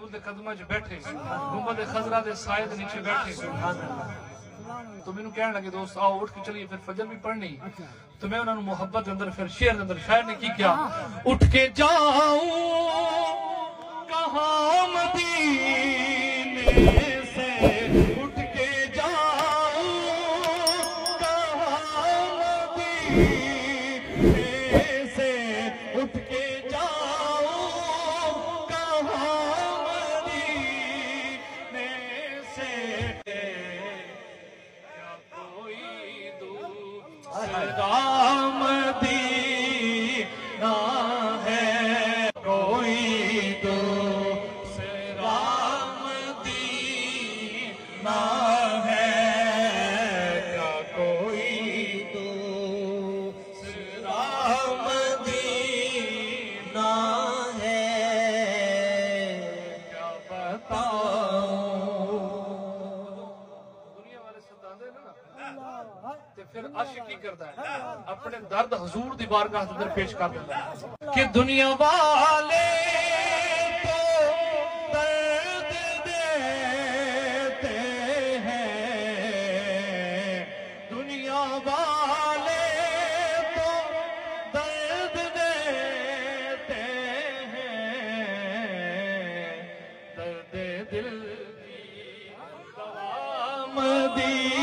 محبوب دے قدمہ جو بیٹھے گنبد خضرہ دے سائے دے نیچے بیٹھے تو میں نے کہنے لگے دوست آؤ اٹھ کے چلیے پھر فجر بھی پڑھنی تو میں انہوں نے محبت اندر پھر شعر اندر شاعر نے کی کیا اٹھ کے جاؤں کہاں مدینے سے اٹھ کے جاؤں کہاں مدینے سے اٹھ کے جاؤں کہاں مدینے سے کیا کوئی دوسرا مدینہ ہے کوئی دوسرا مدینہ ہے کیا کوئی دوسرا مدینہ ہے کیا بتاؤں دنیا والے ستاندے نا تے پھر عاشق کی کرتا ہے اپنے درد حضور دی بارگاہ اندر پیش کر دیتا ہے کہ دنیا والے تو درد دیتے ہیں دنیا والے تو درد دیتے ہیں درد دل کی دوا مدینہ